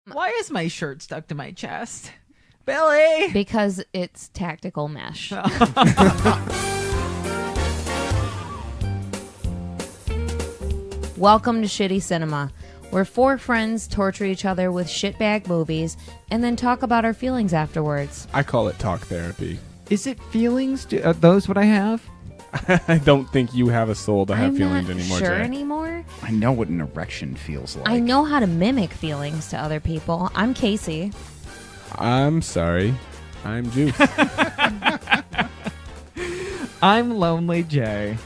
Why is my shirt stuck to my chest? Billy! Because it's tactical mesh. Welcome to Shitty Cinema, where four friends torture each other with shitbag movies and then talk about our feelings afterwards. I call it talk therapy. Is it feelings? Are those what I have? I don't think you have a soul to have I'm feelings not anymore, sure Jay. anymore. I know what an erection feels like. I know how to mimic feelings to other people. I'm Casey. I'm sorry. I'm Juice. I'm Lonely Jay.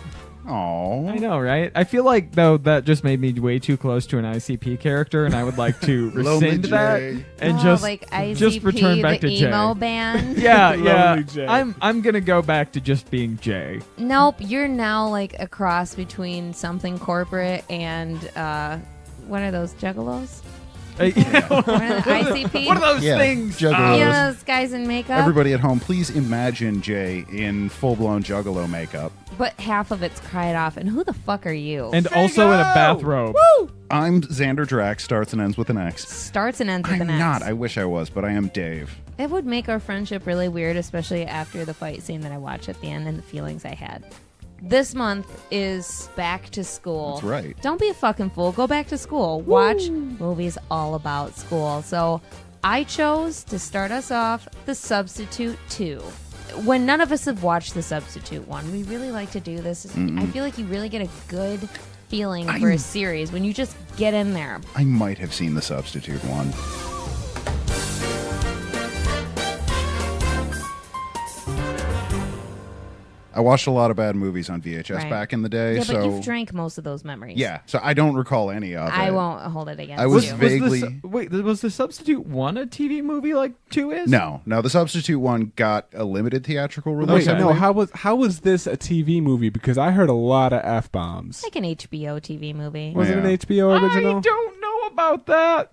Oh, I know, right? I feel like, though, that just made me way too close to an ICP character, and I would like to rescind that and like ICP, just return back the to Jay. emo band. Yeah, Lonely Jay. I'm gonna go back to just being Jay. Nope, you're now like a cross between something corporate and what are those, juggalos? Yeah. What are the ICP? What are those Yeah, things? juggalos. You know those guys in makeup? Everybody at home, please imagine Jay in full-blown juggalo makeup. But half of it's cried off. And who the fuck are you? And also in a bathrobe. Woo! I'm Xander Drax, starts and ends with an X. Starts and ends with I'm an X. not. I wish I was, but I am Dave. It would make our friendship really weird, especially after the fight scene that I watched at the end and the feelings I had. This month is back to school. That's right. Don't be a fucking fool. Go back to school. Watch movies all about school. So I chose to start us off The Substitute 2. When none of us have watched The Substitute 1, we really like to do this. I feel like you really get a good feeling for a series when you just get in there. I might have seen The Substitute one. I watched a lot of bad movies on VHS Right. back in the day. Yeah, so but you've drank most of those memories. yeah, so I don't recall any of it. I won't hold it against I was you. vaguely- Was The Substitute 1 a TV movie like 2 is? No, The Substitute one got a limited theatrical release. Wait, Okay. no. How was this a TV movie? Because I heard a lot of f-bombs. Like an HBO TV movie. Was it an Yeah. HBO original? I don't know about that.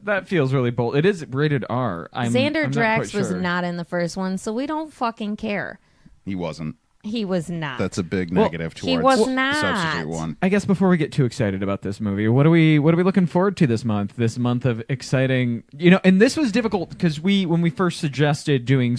That feels really bold. It is rated R. Xander I'm Drax not quite was sure. not in the first one, so we don't fucking care. He wasn't. He was not. That's a big Well, negative he towards was The not. Substitute one. I guess before we get too excited about this movie, what are we looking forward to this month? This month of exciting, and this was difficult because when we first suggested doing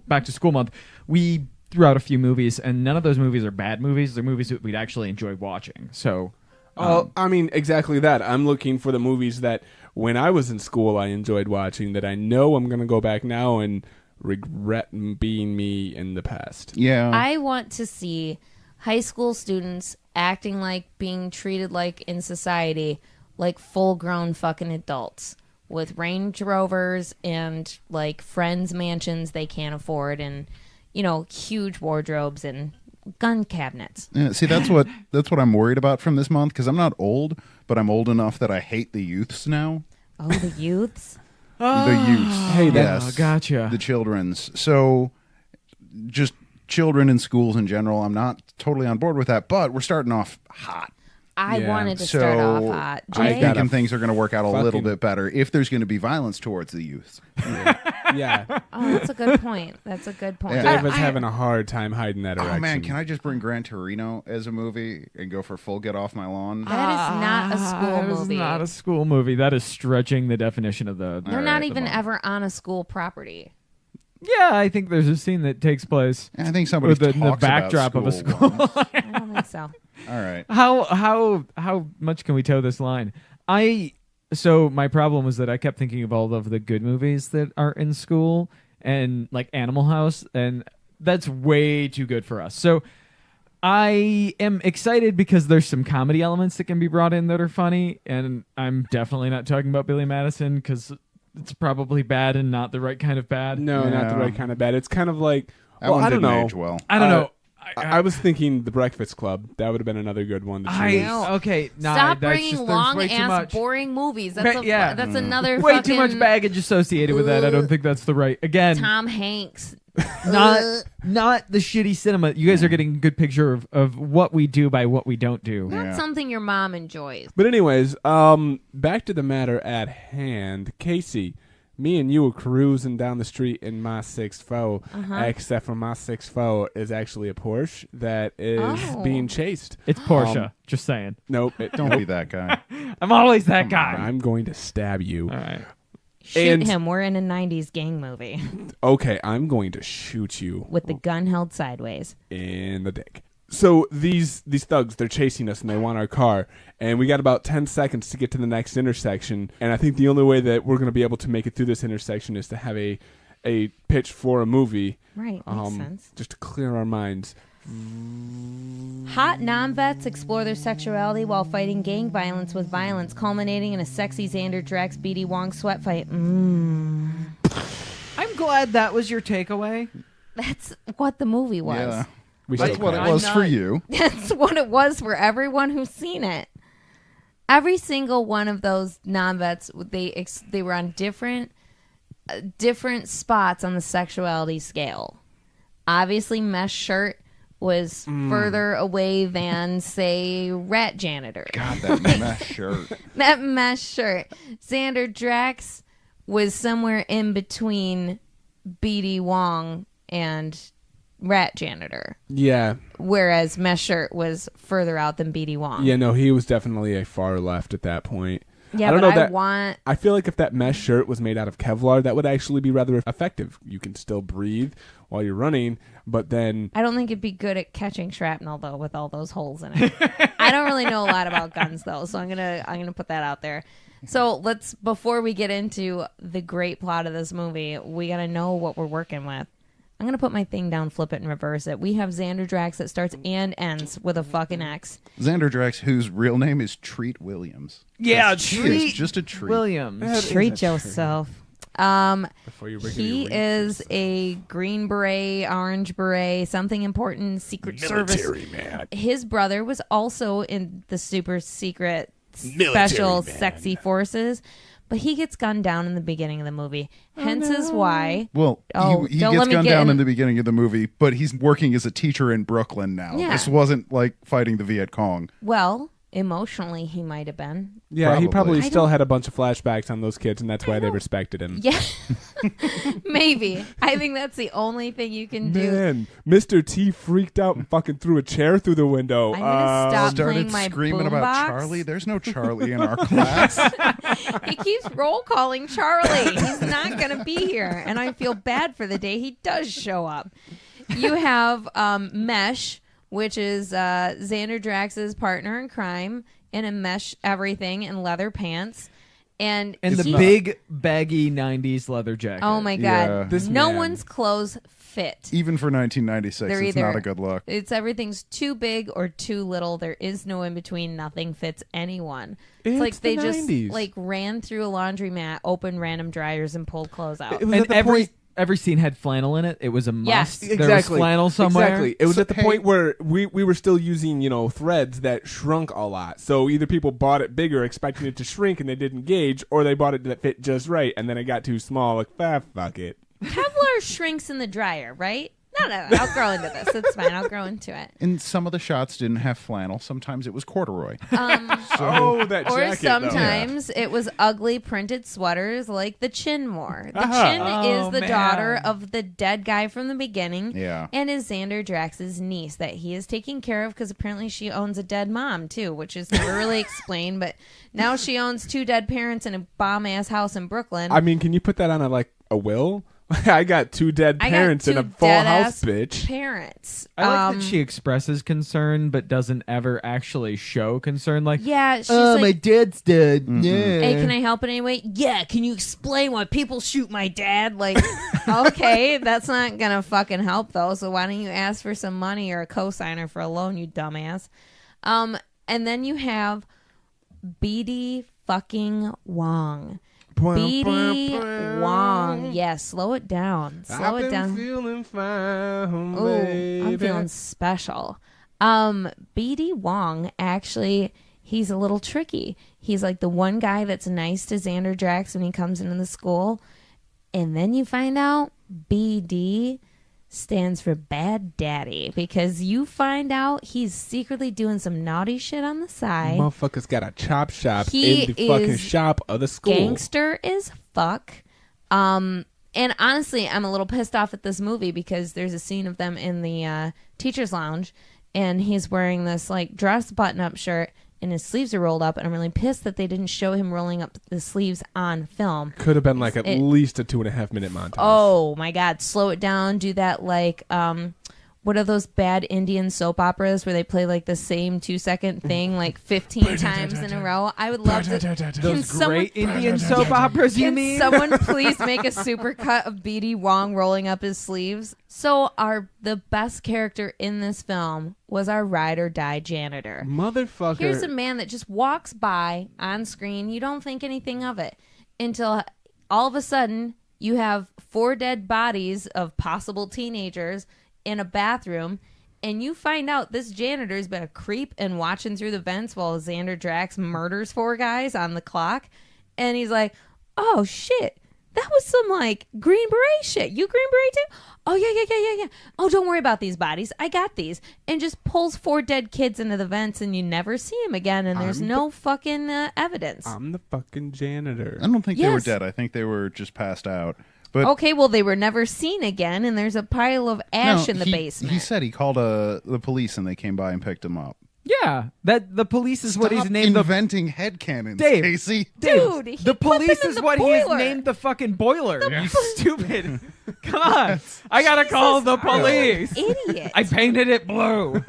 back to school month, we threw out a few movies, and none of those movies are bad movies. They're movies that we'd actually enjoy watching. So, I mean, exactly that. I'm looking for the movies that when I was in school I enjoyed watching that I know I'm going to go back now and regret being me in the past. Yeah. I want to see high school students acting like being treated like in society like full-grown fucking adults with Range Rovers and like friends' mansions they can't afford and huge wardrobes and gun cabinets. Yeah, see, that's what I'm worried about from this month, because I'm not old, but I'm old enough that I hate the youths now. Oh, the youths. The youths. Hey, yes. gotcha. The children's. So just children in schools in general, I'm not totally on board with that, but we're starting off hot. I Yeah. wanted to So start off hot. I'm Jay? thinking things are going to work out a little fucking- bit better if there's going to be violence towards the youth. Yeah. Oh, that's a good point. That's a good point. Yeah. David's having a hard time hiding that erection. Oh man, can I just bring Gran Torino as a movie and go for full Get Off My Lawn? That is not a school That is movie. not a school movie. That is stretching the definition of the. They're not even ever on a school property. Yeah, I think there's a scene that takes place I think somebody with the talks backdrop about of a school. once. I don't think so. All right. How much can we toe this line? So my problem was that I kept thinking of all of the good movies that are in school and like Animal House, and that's way too good for us. So I am excited because there's some comedy elements that can be brought in that are funny, and I'm definitely not talking about Billy Madison because it's probably bad and not the right kind of bad. No, not the Yeah. right kind of bad. It's kind of like, That well, one I don't didn't know. age well. I don't know. I was thinking The Breakfast Club. That would have been another good one to choose. Okay, nah, Stop that's bringing just, there's long way too ass much. boring movies. That's Yeah. that's another Way fucking too much baggage associated with that. I don't think that's the right. Again, Tom Hanks. not the shitty cinema. You guys are getting a good picture of what we do by what we don't do. Not Yeah. something your mom enjoys. But anyways, back to the matter at hand. Casey, me and you were cruising down the street in my 6'4", except for my 6'4" is actually a Porsche that is Oh. being chased. It's Porsche. Just saying. Nope. Don't be that guy. I'm always that guy. I'm going to stab you. All right. Shoot him. We're in a 90s gang movie. Okay, I'm going to shoot you. With the gun held sideways. In the dick. So these thugs, they're chasing us and they want our car. And we got about 10 seconds to get to the next intersection. And I think the only way that we're going to be able to make it through this intersection is to have a pitch for a movie. Right, makes sense. Just to clear our minds. Hot non-vets explore their sexuality while fighting gang violence with violence, culminating in a sexy Xander Drax B.D. Wong sweat fight. I'm glad that was your takeaway. That's what the movie was. Yeah. That's what it was for you. That's what it was for everyone who's seen it. Every single one of those non-vets, they were on different spots on the sexuality scale. Obviously, mesh shirt was further away than, say, rat janitor. God, that mesh shirt. That mesh shirt. Xander Drax was somewhere in between B.D. Wong and rat janitor. Yeah. Whereas mesh shirt was further out than B.D. Wong. Yeah, no, he was definitely a far left at that point. Yeah, I feel like if that mesh shirt was made out of Kevlar, that would actually be rather effective. You can still breathe while you're running, but then I don't think it'd be good at catching shrapnel though, with all those holes in it. I don't really know a lot about guns though, so I'm gonna put that out there. So before we get into the great plot of this movie, we gotta know what we're working with. I'm going to put my thing down, flip it, and reverse it. We have Xander Drax that starts and ends with a fucking X. Xander Drax, whose real name is Treat Williams. Yeah, Treat. Just a treat. Williams. Treat yourself. He is a green beret, orange beret, something important, Secret Service. Man. His brother was also in the super secret special sexy forces. But he gets gunned down in the beginning of the movie. Hence is why. Well, he gets gunned down in the beginning of the movie, but he's working as a teacher in Brooklyn now. Yeah. This wasn't like fighting the Viet Cong. Well, emotionally, he might have been. Yeah, he probably still had a bunch of flashbacks on those kids, and that's why they respected him. Yeah. Maybe. I think that's the only thing you can do. Man, Mr. T freaked out and fucking threw a chair through the window. I'm gonna stop playing Started my screaming about boombox. Charlie. There's no Charlie in our class. He keeps roll calling Charlie. He's not going to be here. And I feel bad for the day he does show up. You have Mesh, which is Xander Drax's partner in crime, in a mesh everything and leather pants. And the big, baggy 90s leather jacket. Oh, my God. Yeah. No one's clothes fit. Even for 1996, it's not a good look. Everything's too big or too little. There is no in between. Nothing fits anyone. It's like they the just 90s. ran through a laundromat, opened random dryers, and pulled clothes out. It was And at the point. every scene had flannel in it. It was a must. Yes. There was flannel somewhere. Exactly. It was So, at the point where we were still using, threads that shrunk a lot. So either people bought it bigger expecting it to shrink and they didn't gauge, or they bought it that fit just right and then it got too small. Like, fuck it. Kevlar shrinks in the dryer, right? No. I'll grow into this. It's fine. I'll grow into it. And some of the shots didn't have flannel. Sometimes it was corduroy. That Or jacket, sometimes it was ugly printed sweaters like the Chin wore. The Chin is the daughter of the dead guy from the beginning. Yeah. And is Xander Drax's niece that he is taking care of because apparently she owns a dead mom too, which is never really explained. But now she owns 2 dead parents in a bomb-ass house in Brooklyn. I mean, can you put that on a will? I got 2 dead parents in a full house, bitch. Parents. I like that she expresses concern but doesn't ever actually show concern. Like, Yeah, she's oh, like, my dad's dead. Yeah. hey, can I help in any way? Yeah, can you explain why people shoot my dad? Like, okay, that's not gonna fucking help though. So why don't you ask for some money or a cosigner for a loan, you dumbass? And then you have B.D. fucking Wong. B.D. Wong. Yeah, slow it down. Slow it down. Feeling fine, Ooh, I'm feeling special. B.D. Wong, actually, he's a little tricky. He's like the one guy that's nice to Xander Drax when he comes into the school. And then you find out B.D. stands for Bad Daddy, because you find out he's secretly doing some naughty shit on the side. Motherfucker's got a chop shop He in the fucking is shop of the school. Gangster as fuck. And honestly, I'm a little pissed off at this movie because there's a scene of them in the teacher's lounge, and he's wearing this like dress button-up shirt, and his sleeves are rolled up, and I'm really pissed that they didn't show him rolling up the sleeves on film. Could have been like at least a 2.5 minute montage. Oh my God, slow it down, do that like what are those bad Indian soap operas where they play like the same 2-second thing like 15 times in a row? I would love to. Those great Indian soap operas, you mean? Can someone please make a supercut of B.D. Wong rolling up his sleeves? So the best character in this film was our ride or die janitor. Motherfucker. Here's a man that just walks by on screen. You don't think anything of it until all of a sudden you have 4 dead bodies of possible teenagers in a bathroom, and you find out this janitor's been a creep and watching through the vents while Xander Drax murders 4 guys on the clock. And he's like, oh shit, that was some like Green Beret shit. You Green Beret too? Oh yeah. Oh, don't worry about these bodies, I got these. And just pulls 4 dead kids into the vents, and you never see him again, and there's no fucking evidence. I'm the fucking janitor. I don't think they were dead. I think they were just passed out. But okay, well, they were never seen again, and there's a pile of ash in the basement. He said he called the police, and they came by and picked him up. Yeah, that the police is what he's Stop named. Inventing headcanons, Dave. Casey. Dude, he the put police them in is the what he's boiler. named the fucking boiler. You stupid. Come on, I gotta call the police. Idiot. I painted it blue.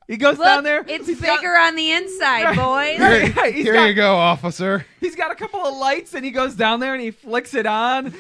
He goes down there. It's he's bigger on the inside, boys. Here you go, officer. He's got a couple of lights, and he goes down there and he flicks it on.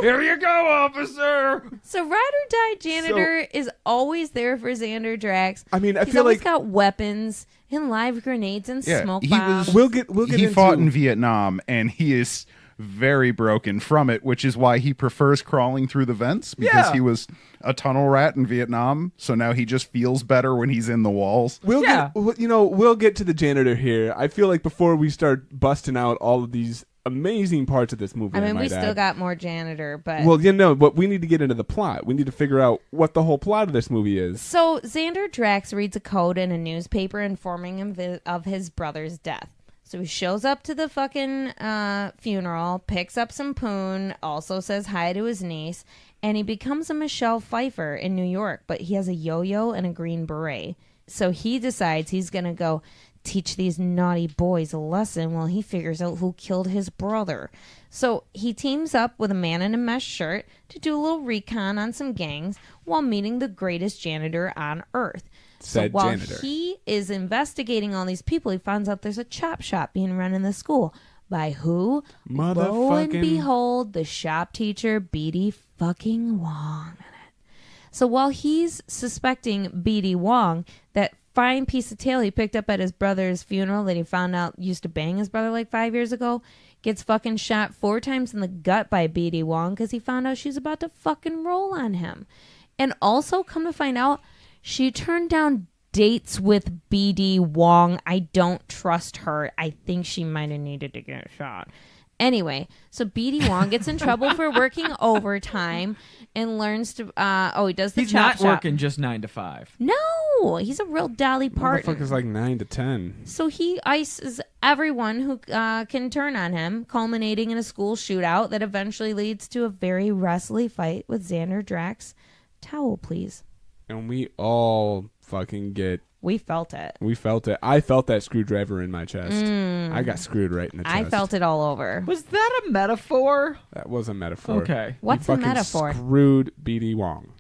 Here you go, officer. So Ride or Die Janitor is always there for Xander Drax. I mean, I He's feel always like got weapons and live grenades and smoke bombs. We'll get he into fought in Vietnam, and he is very broken from it, which is why he prefers crawling through the vents, because he was a tunnel rat in Vietnam, so now he just feels better when he's in the walls. We'll get to the janitor here. I feel like before we start busting out all of these amazing parts of this movie, I mean, we still got more janitor, but but we need to get into the plot. We need to figure out what the whole plot of this movie is. So Xander Drax reads a code in a newspaper informing him of his brother's death. So he shows up to the fucking funeral, picks up some poon, also says hi to his niece, and he becomes a Michelle Pfeiffer in New York, but he has a yo-yo and a green beret. So he decides he's going to go teach these naughty boys a lesson while he figures out who killed his brother. So he teams up with a man in a mesh shirt to do a little recon on some gangs while meeting the greatest janitor on Earth. So while he is investigating all these people, he finds out there's a chop shop being run in the school. By who? Lo and behold, the shop teacher, B.D. fucking Wong. So while he's suspecting B.D. Wong, that fine piece of tail he picked up at his brother's funeral that he found out used to bang his brother like 5 years ago, gets fucking shot 4 times in the gut by B.D. Wong because he found out she's about to fucking roll on him. And also, come to find out, she turned down dates with B.D. Wong. I don't trust her. I think she might have needed to get shot. Anyway, so B.D. Wong gets in trouble for working overtime and learns to... he does the chop shop. He's not working just 9 to 5. No, he's a real Dolly Parton. Motherfucker's like 9 to 10. So he ices everyone who can turn on him, culminating in a school shootout that eventually leads to a very wrestly fight with Xander Drax. Towel, please. And we all fucking We felt it. We felt it. I felt that screwdriver in my chest. I got screwed right in the chest. I felt it all over. Was that a metaphor? That was a metaphor. Okay. What's a metaphor? Screwed B.D. Wong.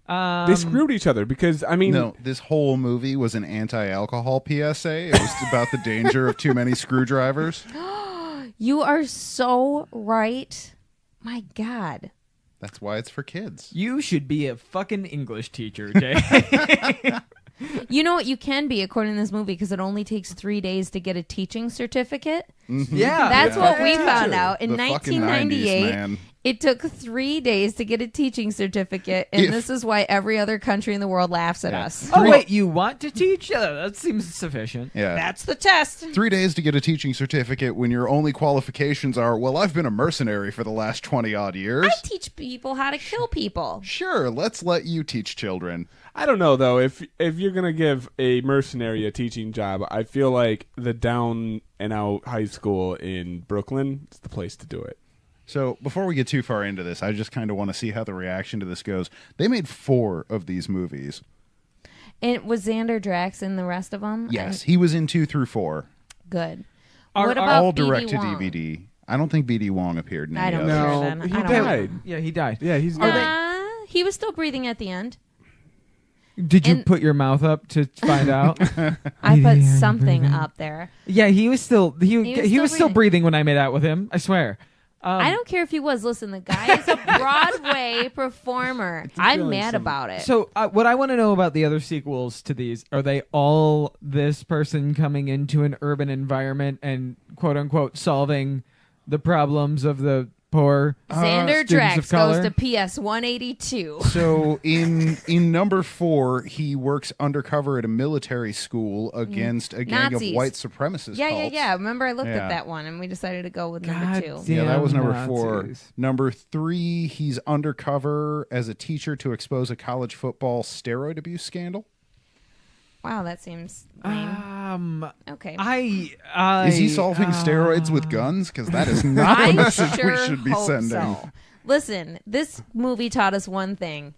They screwed each other because, I mean... No, this whole movie was an anti-alcohol PSA. It was about the danger of too many screwdrivers. You are so right. My God. That's why it's for kids. You should be a fucking English teacher, Jay. You know what you can be according to this movie because it only takes 3 days to get a teaching certificate. Mm-hmm. Yeah. That's what we found out. In The fucking 1998, 90s, man. it took 3 days to get a teaching certificate, and this is why every other country in the world laughs at us. Oh, wait, you want to teach? That seems sufficient. Yeah. That's the test. 3 days to get a teaching certificate when your only qualifications are, well, I've been a mercenary for the last 20-odd years. I teach people how to kill people. Sure, let's let you teach children. I don't know, though. If you're going to give a mercenary a teaching job, I feel like the down-and-out high school in Brooklyn is the place to do it. So before we get too far into this, I just kind of want to see how the reaction to this goes. They made 4 of these movies. And was Xander Drax in the rest of them? Yes, he was in 2 through 4. Good. Are What about All B.D. direct to Wong? DVD. I don't think B.D. Wong appeared in I any don't of care those. then. he I don't died. know. Yeah, he died. Yeah, he's He was still breathing at the end. Did you And- put your mouth up to find out? I put Yeah, something breathing. up there. Yeah, he was still he was still breathing. breathing when I made out with him. I swear. I don't care if he was. Listen, the guy is a Broadway performer. I'm feeling mad some- about it. So what I want to know about the other sequels to these, are they all this person coming into an urban environment and quote unquote solving the problems of the poor Xander students Drax of color? goes to PS 182. So in number 4, he works undercover at a military school against a gang Nazis. of white supremacist Yeah. cults. Remember, I looked Yeah. at that one, and we decided to go with number God 2. damn. Yeah, that was number Nazis. 4. Number 3, he's undercover as a teacher to expose a college football steroid abuse scandal. Wow, that seems lame. Okay. Is he solving steroids with guns? Because that is not the I message sure we should be hope sending. so. Listen, this movie taught us one thing,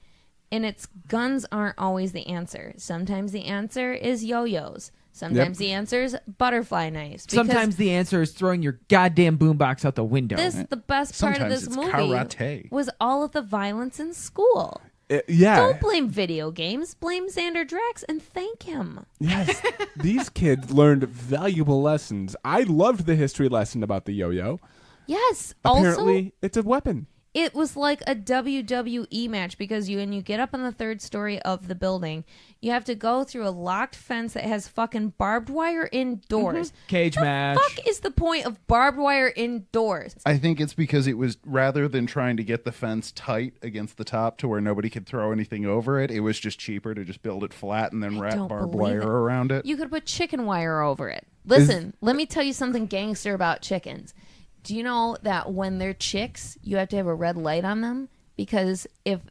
and it's guns aren't always the answer. Sometimes the answer is yo-yos. Sometimes the answer is butterfly knives. because Sometimes the answer is throwing your goddamn boombox out the window. the best part of Sometimes this it's movie karate. was all of the violence in school. yeah. Don't blame video games. Blame Xander Drax and thank him. Yes, these kids learned valuable lessons. I loved the history lesson about the yo-yo. Yes. Apparently, Also, it's a weapon. it was like a WWE match because when you get up on the 3rd story of the building, you have to go through a locked fence that has fucking barbed wire indoors. Cage match. Fuck is the point of barbed wire indoors? I think it's because it was, rather than trying to get the fence tight against the top to where nobody could throw anything over it, it was just cheaper to just build it flat and then I wrap don't barbed believe wire it. around it. You could put chicken wire over it. Listen, let me tell you something gangster about chickens. Do you know that when they're chicks, you have to have a red light on them? Because if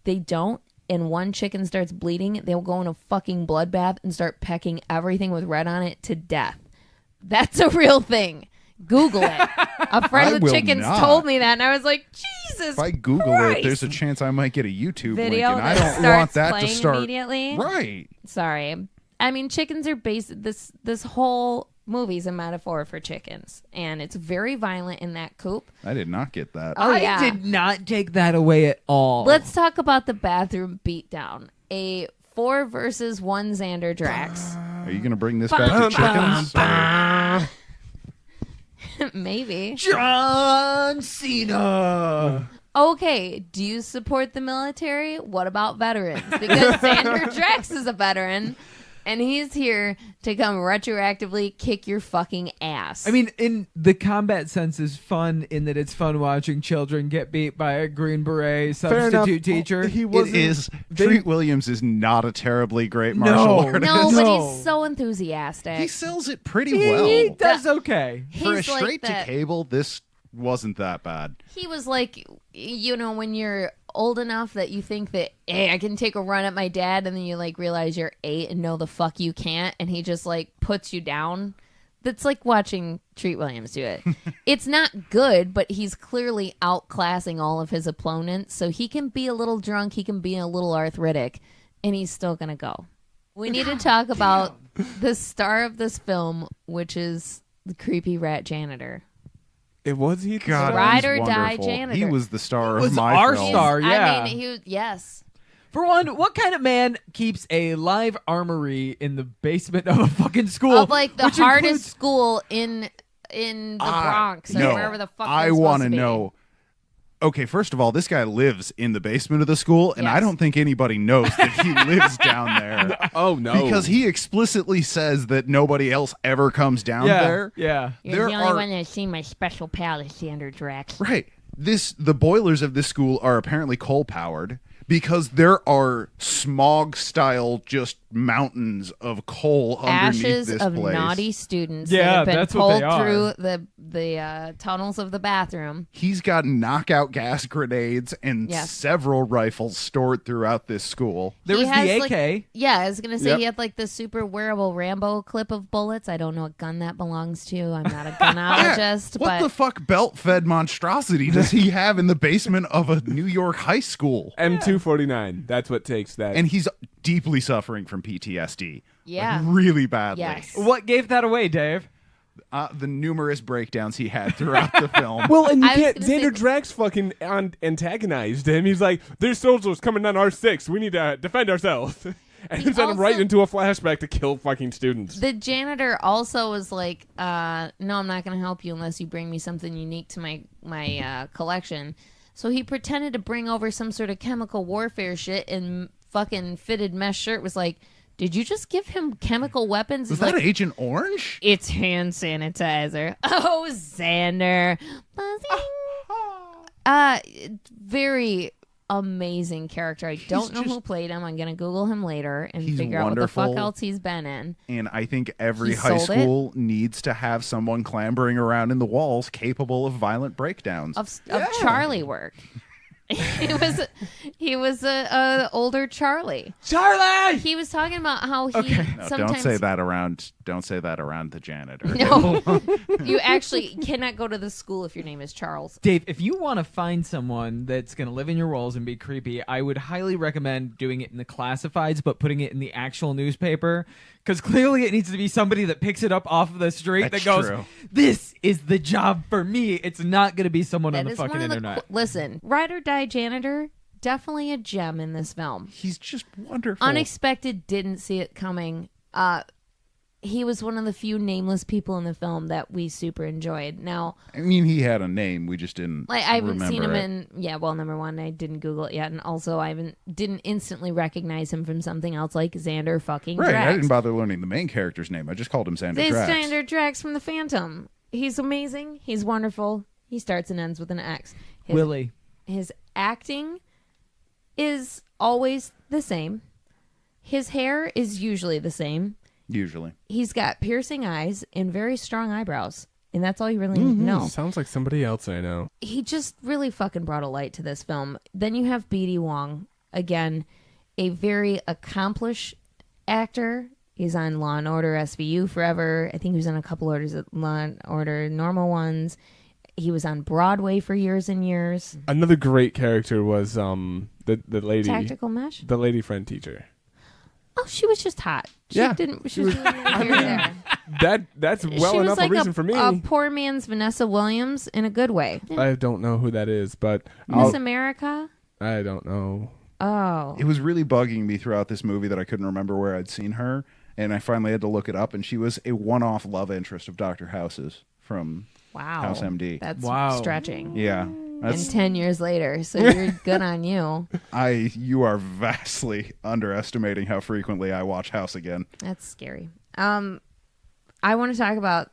they don't, and one chicken starts bleeding, they'll go in a fucking bloodbath and start pecking everything with red on it to death. That's a real thing. Google it. A friend I with will chickens not. told me that, and I was like, Jesus If I Google Christ. it, there's a chance I might get a YouTube Video link, and I that don't want starts that to playing start immediately. right. Sorry. I mean, chickens are this whole movie's a metaphor for chickens, and it's very violent in that coop. I did not get that. Oh, I yeah. did not take that away at all. Let's talk about the bathroom beatdown. A 4 versus 1 Xander Drax. Are you going to bring this back to chickens? Maybe. John Cena. Okay, do you support the military? What about veterans? Because Xander Drax is a veteran, and he's here to come retroactively kick your fucking ass. I mean, in the combat sense is fun in that it's fun watching children get beat by a Green Beret Fair enough. substitute teacher. He It wasn't. is. they- Treat Williams is not a terribly great martial No. artist. no, but No. he's so enthusiastic. He sells it pretty He well. does okay. For a He's like straight to that- cable, this wasn't that bad. He was like, you know, when you're old enough that you think that, hey, I can take a run at my dad, and then you like realize you're 8 and know the fuck you can't, and he just like puts you down. That's like watching Treat Williams do it. It's not good, but he's clearly outclassing all of his opponents, so he can be a little drunk, he can be a little arthritic, and he's still gonna go. We need to talk about the star of this film, which is the creepy rat janitor. It was he. God, Ride he's or die wonderful. janitor. He was the star was of my our film. star. Yeah. I mean, yes. For one, what kind of man keeps a live armory in the basement of a fucking school? Of like the which hardest includes- school in the Bronx or No, wherever the fuck I want to know. Okay, first of all, this guy lives in the basement of the school, and I Yes. don't think anybody knows that he lives down there. Oh no! Because he explicitly says that nobody else ever comes down Yeah, there. yeah. You're There the only are- one that's seen my special pal, Xander Drax. Right. The boilers of this school are apparently coal powered because there are smog style just mountains of coal underneath Ashes this of place. naughty students Yeah, that have been that's what they pulled are. through the tunnels of the bathroom. He's got knockout gas grenades and Yes. several rifles stored throughout this school. There He was has, the like- AK. Yeah, I was gonna say Yep. he had like the super wearable Rambo clip of bullets. I don't know what gun that belongs to. I'm not a gunologist, What but the fuck belt-fed monstrosity does he have in the basement of a New York high school? M249. That's what takes that. And he's deeply suffering from PTSD. Yeah. Like, really badly. Yes. What gave that away, Dave? The numerous breakdowns he had throughout the film. Well, and you I was can't. gonna say- Xander Drax fucking antagonized him. He's like, "There's soldiers coming down R6. We need to defend ourselves." And He sent him right also- into a flashback to kill fucking students. The janitor also was like, no, I'm not going to help you unless you bring me something unique to my collection. So he pretended to bring over some sort of chemical warfare shit and fucking fitted mesh shirt was like, did you just give him chemical weapons? Was He's that like, Agent Orange? it's hand sanitizer. Oh, Xander. Very amazing character. I don't know who played him. I'm going to Google him later and He's figure out what the fuck wonderful. else he's been in. And I think every He high sold it? school needs to have someone clambering around in the walls capable of violent breakdowns. Of Charlie work. he was a older Charlie. Charlie! He was talking about how he No, sometimes don't say that around the janitor. No, you actually cannot go to the school if your name is Charles. Dave, if you want to find someone that's going to live in your walls and be creepy, I would highly recommend doing it in the classifieds, but putting it in the actual newspaper. Because clearly it needs to be somebody that picks it up off of the street That's that goes, true. this is the job for me. It's not going to be someone on That the is fucking one of the internet. listen, Ride or Die Janitor, definitely a gem in this film. He's just wonderful. Unexpected, didn't see it coming. He was one of the few nameless people in the film that we super enjoyed. Now, I mean, he had a name. We just didn't. like I haven't seen him remember it. well, number one, I didn't Google it yet, and also I didn't instantly recognize him from something else like Xander fucking Right. Drax. I didn't bother learning the main character's name. I just called him Xander This Drax. Xander Drax from the Phantom. He's amazing. He's wonderful. He starts and ends with an X. Willie. His acting is always the same. His hair is usually the same. Usually. He's got piercing eyes and very strong eyebrows. And that's all you really need to know. Sounds like somebody else I know. He just really fucking brought a light to this film. Then you have B.D. Wong. Again, a very accomplished actor. He's on Law and Order SVU forever. I think he was on a couple orders of Law and Order normal ones. He was on Broadway for years and years. Another great character was the lady, Tactical Mesh. the lady friend teacher. Oh, she was just hot. She Yeah. didn't. She was really there. That's well she was enough like a reason for me. a poor man's Vanessa Williams in a good way. I don't know who that is, but Miss America. I don't know. Oh, It was really bugging me throughout this movie that I couldn't remember where I'd seen her. And I finally had to look it up. And she was a one-off love interest of Dr. House's from wow. House MD. That's Wow. stretching. Yeah. And That's 10 years later, so you're good on you. you are vastly underestimating how frequently I watch House again. That's scary. I want to talk about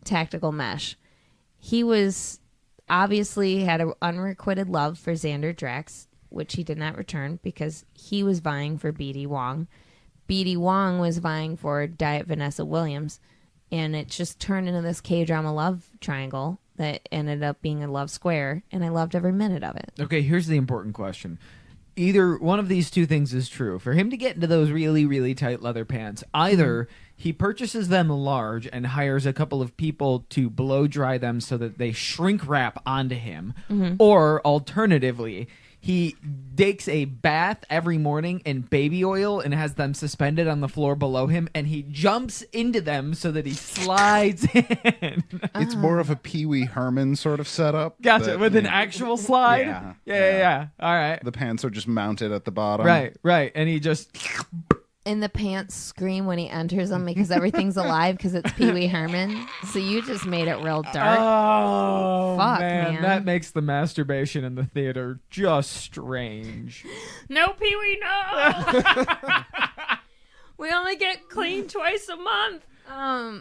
Tactical Mesh. He was obviously had an unrequited love for Xander Drax, which he did not return because he was vying for B.D. Wong. B.D. Wong was vying for Diet Vanessa Williams, and it just turned into this K-drama love triangle that ended up being a love square, and I loved every minute of it. Okay, here's the important question. Either one of these two things is true. For him to get into those really, really tight leather pants, either he purchases them large and hires a couple of people to blow dry them so that they shrink wrap onto him, or alternatively, he takes a bath every morning in baby oil and has them suspended on the floor below him, and he jumps into them so that he slides in. It's more of a Pee Wee Herman sort of setup. Gotcha, that, with you an know, actual slide? Yeah. Yeah. All right. The pants are just mounted at the bottom. Right. And he just... And the pants scream when he enters them because everything's alive because it's Pee Wee Herman. So you just made it real dark. Oh, Fuck, man. man. That makes the masturbation in the theater just strange. No, Pee Wee, no! We only get clean twice a month.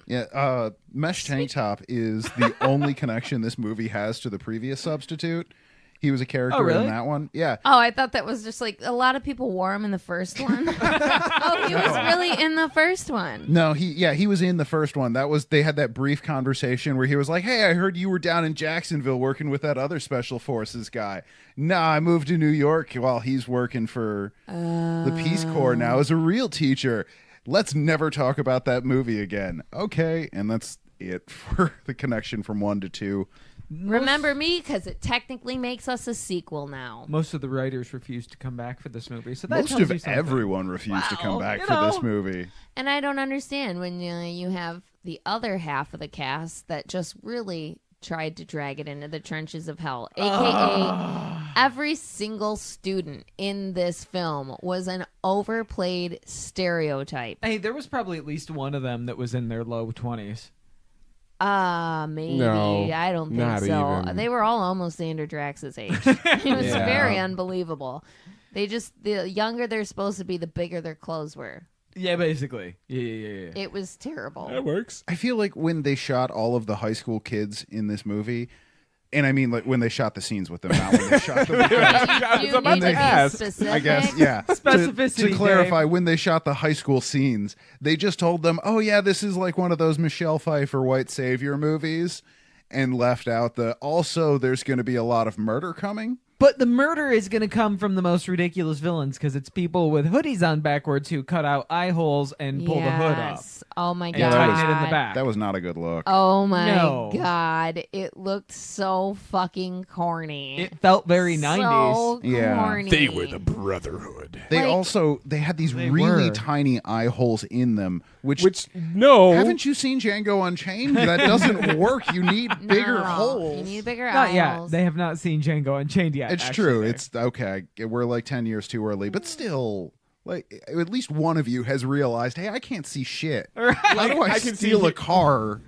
Yeah, Mesh Tank Top is the only connection this movie has to the previous substitute. He was a character really? in that one. Yeah. Oh, I thought that was just like a lot of people wore him in the first one. Oh, he was really in the first one. No, he was in the first one. They had that brief conversation where he was like, "Hey, I heard you were down in Jacksonville working with that other special forces guy." Nah, I moved to New York while he's working for the Peace Corps now as a real teacher. Let's never talk about that movie again. Okay, and that's it for the connection from 1 to 2. Remember me, because it technically makes us a sequel now. Most of the writers refused to come back for this movie, so that Most tells of you something. everyone refused to come Well, back you for this know. movie. And I don't understand when you have the other half of the cast that just really tried to drag it into the trenches of hell, aka every single student in this film was an overplayed stereotype. Hey, there was probably at least one of them that was in their low 20s. Maybe. No, I don't think not so. even. They were all almost Andrew Drax's age. It was Yeah. very unbelievable. The younger they're supposed to be, the bigger their clothes were. Yeah, basically. Yeah. It was terrible. That works. I feel like when they shot all of the high school kids in this movie, and I mean like when they shot the scenes with them, not when they shot them. I was You about need to to be ask. specific. I guess, yeah. Specificity, To clarify, Dave. when they shot the high school scenes, they just told them, "Oh yeah, this is like one of those Michelle Pfeiffer white savior movies," and left out the also there's going to be a lot of murder coming. But the murder is going to come from the most ridiculous villains because it's people with hoodies on backwards who cut out eye holes and pull the hood up. Yes. Oh my And god. tighten it in the back. That was not a good look. Oh my No. god. It looked so fucking corny. It felt very 90s. So Yeah. corny. Brotherhood. They like- they had these They really were. tiny eye holes in them, which no. haven't you seen Django Unchained? That doesn't work. You need bigger No. holes. You need bigger Not eye yet. holes. They have not seen Django Unchained yet. It's actually, true. Dave. It's okay. We're like 10 years too early, but still, like at least one of you has realized, hey, I can't see shit. How do I I can steal see a car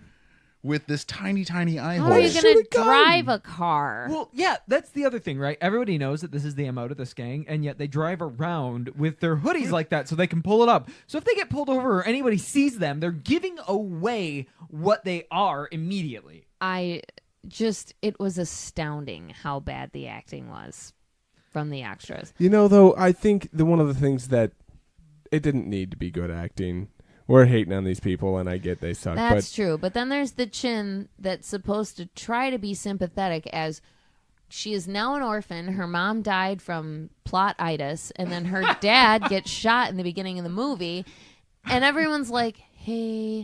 with this tiny eye How hole? are you going to drive a car? Well, yeah, that's the other thing, right? Everybody knows that this is the MO to this gang, and yet they drive around with their hoodies like that so they can pull it up. So if they get pulled over or anybody sees them, they're giving away what they are immediately. It was astounding how bad the acting was from the extras. You know, though, I think one of the things that it didn't need to be good acting. We're hating on these people, and I get they suck. That's true. But then there's the Chin that's supposed to try to be sympathetic as she is now an orphan. Her mom died from plot-itis, and then her dad gets shot in the beginning of the movie. And everyone's like, hey,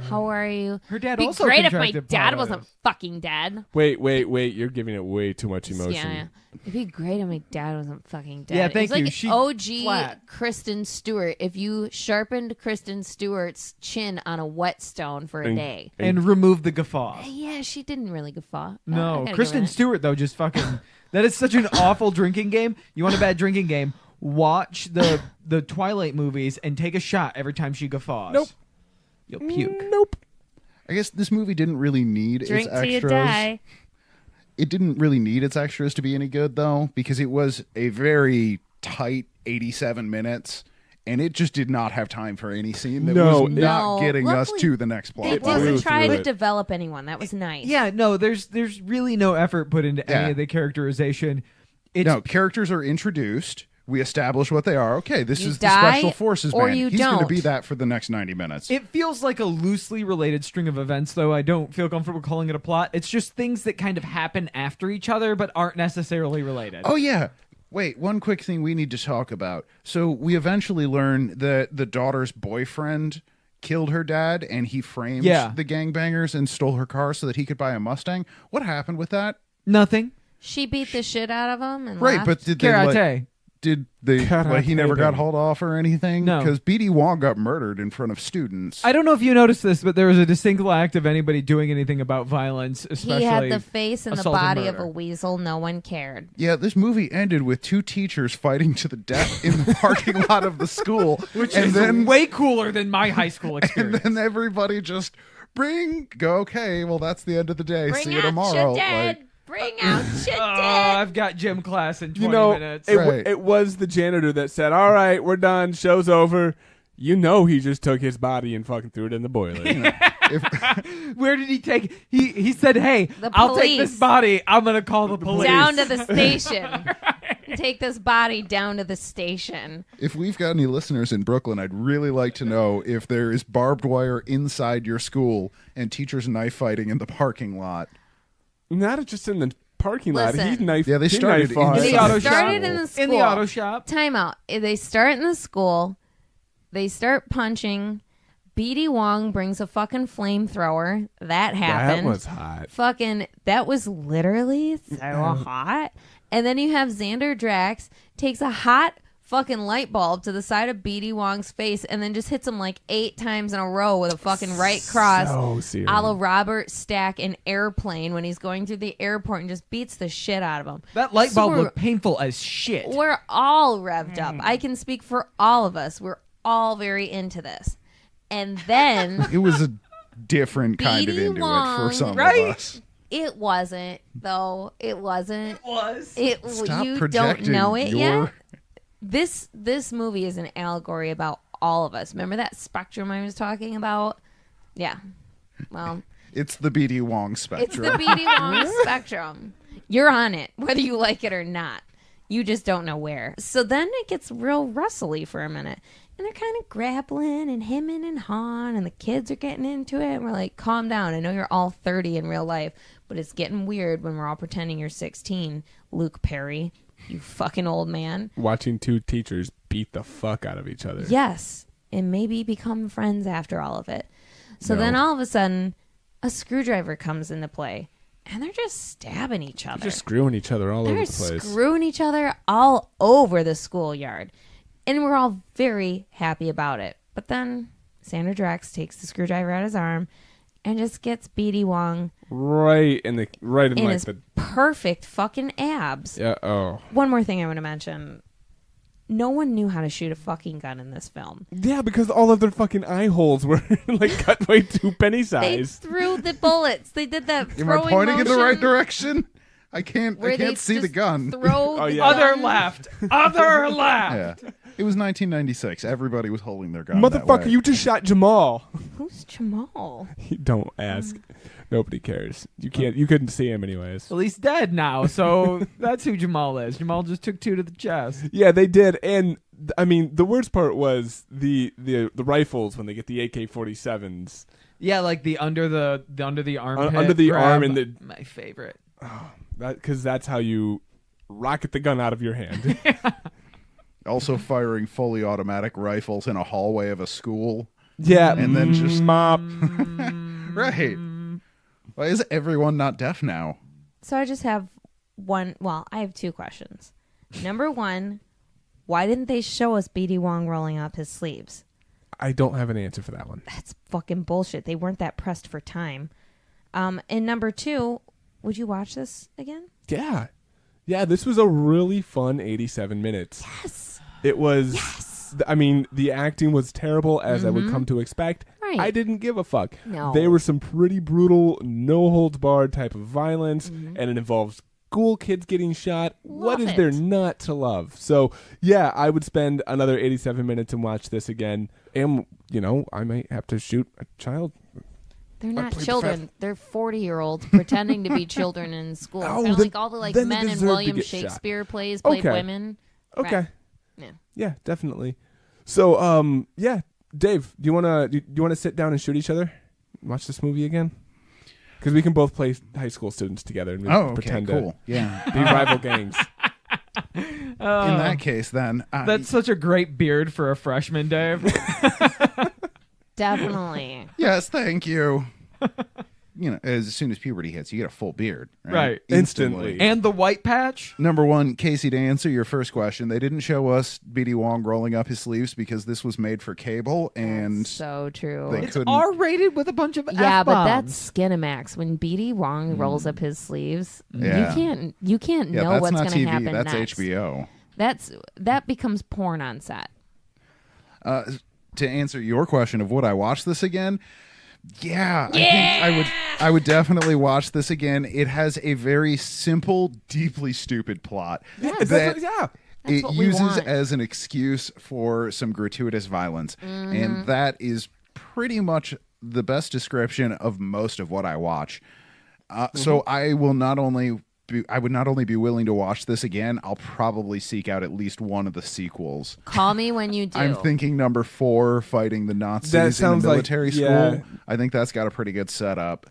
how are you? Her dad It'd be also great if my contracted dad plot wasn't itis. fucking dead. Wait. You're giving it way too much emotion. Yeah. It'd be great if my dad wasn't fucking dead. Yeah, It thank was you. like She OG flat. Kristen Stewart. If you sharpened Kristen Stewart's chin on a whetstone for a And- day. And remove the guffaw. Yeah, she didn't really guffaw. I No, gotta give her Kristen that. Stewart, though, just fucking... That is such an awful drinking game. You want a bad drinking game? Watch the Twilight movies and take a shot every time she guffaws. Nope. You'll puke. Nope. I guess this movie didn't really need Drink its till you extras. die. It didn't really need its extras to be any good, though, because it was a very tight 87 minutes, and it just did not have time for any scene that No, was not No, getting us luckily, to the next plot. They It blew didn't try through to it. develop anyone. That was nice. Yeah, no, there's really no effort put into Yeah. any of the characterization. It's No, characters are introduced. We establish what they are. Okay, this You is die, the Special Forces or man. you He's going to don't. be that for the next 90 minutes. It feels like a loosely related string of events, though I don't feel comfortable calling it a plot. It's just things that kind of happen after each other but aren't necessarily related. Oh, yeah. Wait, one quick thing we need to talk about. So we eventually learn that the daughter's boyfriend killed her dad, and he framed Yeah. the gangbangers and stole her car so that he could buy a Mustang. What happened with that? Nothing. She beat the shit out of him and Right, left. but did they Karate. did they Karate he never got baby. hauled off or anything? No. Because B.D. Wong got murdered in front of students. I don't know if you noticed this, but there was a distinct lack of anybody doing anything about violence, especially he had the face and the assault and body of murder. a weasel. No one cared. Yeah, this movie ended with two teachers fighting to the death in the parking lot of the school, Which and is then way cooler than my high school and experience. then everybody just go. Okay, well that's the end of the day. Bring See you out tomorrow. shit dead. Like, Bring out shit Oh, dead. I've got gym class in 20 You know, minutes. Right. it was the janitor that said, "All right, we're done. Show's over." You know, he just took his body and fucking threw it in the boiler. if, Where did he take? He said, "Hey, The I'll take this police. body. I'm gonna call the police." Down to the station. Take this body down to the station. if we've got any listeners in Brooklyn, I'd really like to know if there is barbed wire inside your school and teachers knife fighting in the parking lot. Not just in the parking lot. Listen. He knife. Yeah, they he started knife fought. in the They auto started shop. in the school. In the auto shop. Time out. They start in the school. They start punching. B.D. Wong brings a fucking flamethrower. That happened. That was hot. That was literally so hot. And then you have Xander Drax takes a hot fucking light bulb to the side of B.D. Wong's face and then just hits him like 8 times in a row with a fucking right cross. So serious. A la Robert Stack in Airplane when he's going through the airport and just beats the shit out of him. That light bulb looked painful as shit. We're all revved up. I can speak for all of us. We're all very into this. And then It was a different kind of B.D. into it Wong, for some right? of us. it wasn't, though. It wasn't. It was. Stop You don't projecting know it your- yet? This movie is an allegory about all of us. Remember that spectrum I was talking about? Yeah. Well, It's the B.D. Wong it's spectrum. the B.D. Wong spectrum. You're on it, whether you like it or not. You just don't know where. So then it gets real wrestly for a minute. And they're kind of grappling and hemming and hawing, and the kids are getting into it. And we're like, calm down. I know you're all 30 in real life, but it's getting weird when we're all pretending you're 16, Luke Perry. You fucking old man. Watching 2 teachers beat the fuck out of each other. Yes. And maybe become friends after all of it. So then all of a sudden, a screwdriver comes into play. And they're just stabbing each other. They're just screwing each other all over They're the place. screwing each other all over the schoolyard. And we're all very happy about it. But then Xander Drax takes the screwdriver out of his arm and just gets B.D. Wong right in in like his the perfect fucking abs. yeah. Oh One more thing I want to mention. No one knew how to shoot a fucking gun in this film. yeah, because all of their fucking eye holes were like cut way too penny They size. threw the bullets. They did that Am I throwing pointing in the right motion direction? I can't where they see the just gun. Throw Oh, the yeah. Other gun. left. Other left. Yeah. It was 1996. Everybody was holding their gun. that Motherfucker, way. you just shot Jamal. Who's Jamal? Don't ask. Nobody cares. You can't. You couldn't see him anyways. Well, he's dead now, so that's who Jamal is. Jamal just took 2 to the chest. Yeah, they did, and I mean, the worst part was the rifles when they get the AK-47s. Yeah, like the under the armpit. Under the grab. arm and the my favorite. because that's how you rocket the gun out of your hand. Also firing fully automatic rifles in a hallway of a school. Yeah, And then just- mop. Right. Why is everyone not deaf now? So I just have one. Well, I have 2 questions. Number 1, why didn't they show us B.D. Wong rolling up his sleeves? I don't have an answer for that one. That's fucking bullshit. They weren't that pressed for time. And number 2, would you watch this again? Yeah, yeah. This was a really fun 87 minutes. Yes. It was. Yes. I mean, the acting was terrible, as I would come to expect. Right. I didn't give a fuck. No. They were some pretty brutal, no holds barred type of violence, and it involves school kids getting shot. What Love is it. there not to love? So, yeah, I would spend another 87 minutes and watch this again. And, you know, I might have to shoot a child. They're not plead the children. fifth. They're 40-year-olds pretending to be children in school. Oh, Kind of then- like all the then they men in deserve to William get shot. Shakespeare plays played Okay. women. Okay. Right. Yeah. Yeah, definitely. So, yeah, Dave, do you wanna sit down and shoot each other? Watch this movie again? Because we can both play high school students together and we Oh, okay, pretend cool. Yeah. to be rival gangs. In that case, then. That's such a great beard for a freshman, Dave. Definitely. Yes, thank you. You know, as soon as puberty hits, you get a full beard. Right. Instantly. And the white patch. Number 1, Casey, to answer your first question, they didn't show us B.D. Wong rolling up his sleeves because this was made for cable, and So true. they It's couldn't. R-rated with a bunch of Yeah, but F-bombs. that's Skinamax. When B.D. Wong rolls up his sleeves, Yeah. you can't yeah, know that's what's not going to TV. happen That's next. HBO. That becomes porn on set. To answer your question of would I watch this again? Yeah, I think I would definitely watch this again. It has a very simple, deeply stupid plot Yes. that yeah. That's it what we uses want. as an excuse for some gratuitous violence. Mm-hmm. And that is pretty much the best description of most of what I watch. So I will not only I would not only be willing to watch this again, I'll probably seek out at least one of the sequels. Call me when you do. I'm thinking number 4, fighting the Nazis That in sounds the like- military school. yeah. I think that's got a pretty good setup.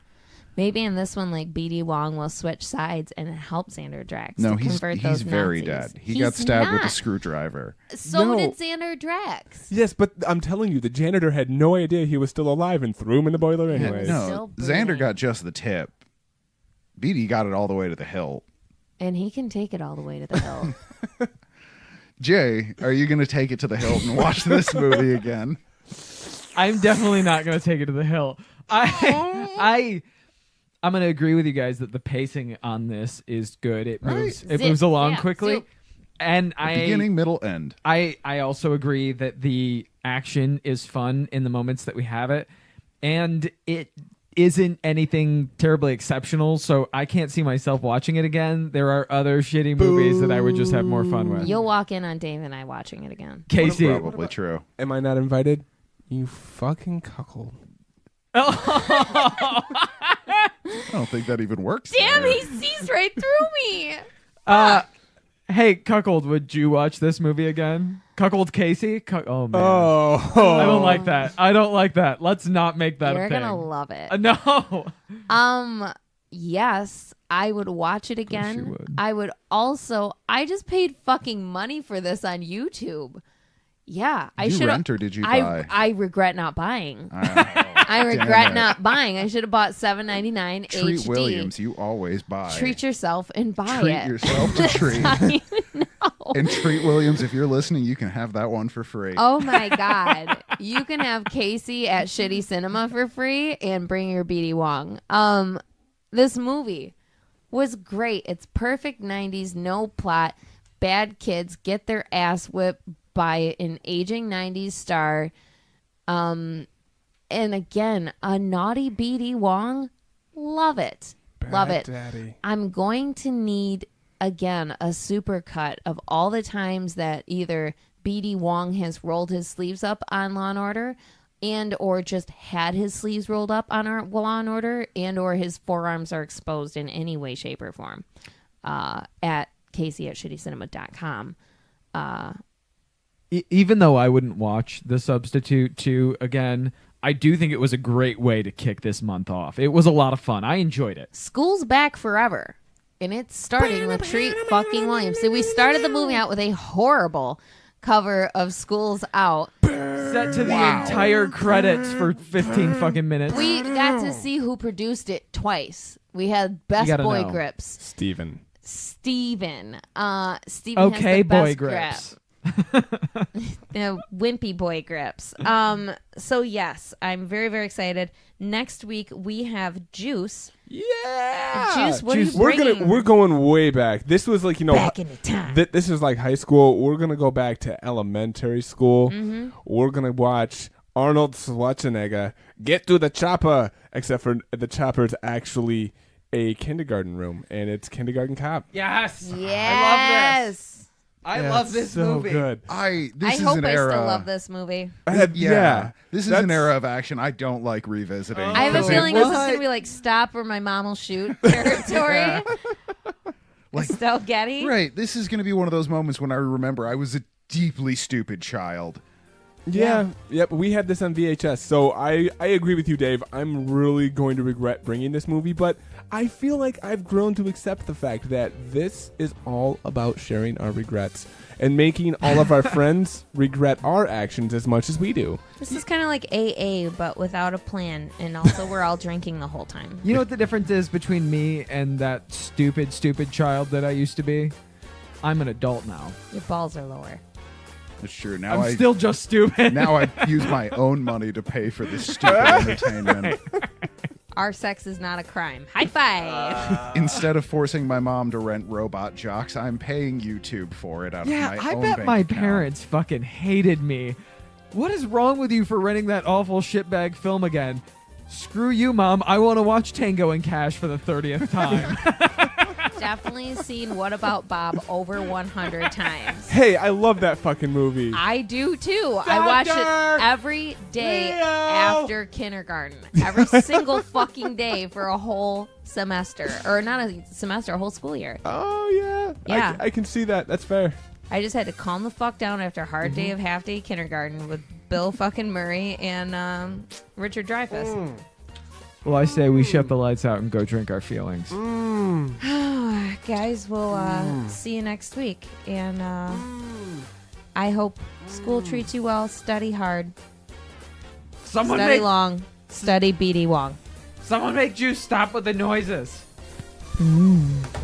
Maybe in this one, like BD Wong will switch sides and help Xander Drax. No, to he's convert those very Nazis. dead. He got stabbed with a not. screwdriver. So No. did Xander Drax. Yes, but I'm telling you, the janitor had no idea he was still alive and threw him in the boiler anyways. Still No, breathing. Xander got just the tip. BD got it all the way to the hilt. And he can take it all the way to the hill. Jay, are you going to take it to the hilt and watch this movie again? I'm definitely not going to take it to the hill. I'm going to agree with you guys that the pacing on this is good. It moves. Right. It moves along Yeah, quickly. zoop. And Beginning, middle, end. I also agree that the action is fun in the moments that we have it, and it isn't anything terribly exceptional. So I can't see myself watching it again. There are other shitty movies that I would just have more fun with. You'll walk in on Dave and I watching it again. Casey, Probably true. Am I not invited? You fucking cuckold. I don't think that even works. Damn, there. he sees right through me. hey, Cuckold, would you watch this movie again? Cuckold Casey? Oh man. Oh. I don't like that. I don't like that. Let's not make that You're a thing. gonna love it. No. Yes, I would watch it again. you would. I would also. I just paid fucking money for this on YouTube. Yeah, I Did you should rent or did you buy? I regret not buying. I I regret not buying. I should have bought $7.99 Treat HD. Williams, you always buy. Treat yourself and buy Treat it. yourself to treat. I don't even know. And Treat Williams, if you're listening, you can have that one for free. Oh my God. You can have Casey at Shitty Cinema for free and bring your BD Wong. This movie was great. It's perfect 90s, no plot. Bad kids get their ass whipped by an aging 90s star. And again, a naughty BD Wong. Love it. Love it. Daddy. I'm going to need, again, a super cut of all the times that either BD Wong has rolled his sleeves up on Law & Order and or just had his sleeves rolled up on Law & Order and or his forearms are exposed in any way, shape, or form at casey@shittycinema.com. Even though I wouldn't watch The Substitute 2 again, I do think it was a great way to kick this month off. It was a lot of fun. I enjoyed it. School's back forever. And it's starting with Treat fucking Williams. So we started the movie out with a horrible cover of School's Out. Set to the entire credits for 15 fucking minutes. We got to see who produced it twice. We had Best gotta Boy know. Grips. Steven. Steven. Steven Okay, has the Boy best Grips. Wimpy Boy Grips. So yes, I'm very, very excited. Next week we have Juice. Yeah. Juice, what are you We're bringing? we're going way back. This was like, Back in the time. This is like high school. We're gonna go back to elementary school. Mm-hmm. We're gonna watch Arnold Schwarzenegger get to the chopper. Except for the chopper's actually a kindergarten room, and it's Kindergarten Cop. Yes. Yes. I love this so movie. Good. This I is hope an I era. still love this movie. Yeah. This is an That's- era of action I don't like revisiting. I have a Oh, feeling this is what? going to be like Stop or My Mom Will Shoot territory. Like- Estelle Getty. Right. This is going to be one of those moments when I remember I was a deeply stupid child. Yeah. Yep. We had this on VHS, so I agree with you, Dave. I'm really going to regret bringing this movie, but I feel like I've grown to accept the fact that this is all about sharing our regrets and making all of our friends regret our actions as much as we do. This is kind of like AA, but without a plan. And also, we're all drinking the whole time. You know what the difference is between me and that stupid, stupid child that I used to be? I'm an adult now. Your balls are lower. That's true. Now I'm still just stupid. now I use my own money to pay for this stupid entertainment. Our sex is not a crime. High five. Instead of forcing my mom to rent robot jocks, I'm paying YouTube for it out Yeah, of my I own bet bank my account. parents fucking hated me. What is wrong with you for renting that awful shitbag film again? Screw you, Mom. I want to watch Tango and Cash for the 30th time. Definitely seen What About Bob over 100 times. Hey, I love that fucking movie. I do too. I watch it every day after kindergarten. Every single fucking day for a whole semester. Or not a semester, a whole school year. Oh, yeah. Yeah. I can see that. That's fair. I just had to calm the fuck down after a hard day of half day kindergarten with Bill fucking Murray and Richard Dreyfuss. Well, I say we shut the lights out and go drink our feelings. Guys, we'll see you next week. And I hope school treats you well. Study hard. Study long. Study B.D. Wong. Someone make Juice stop with the noises. Mm.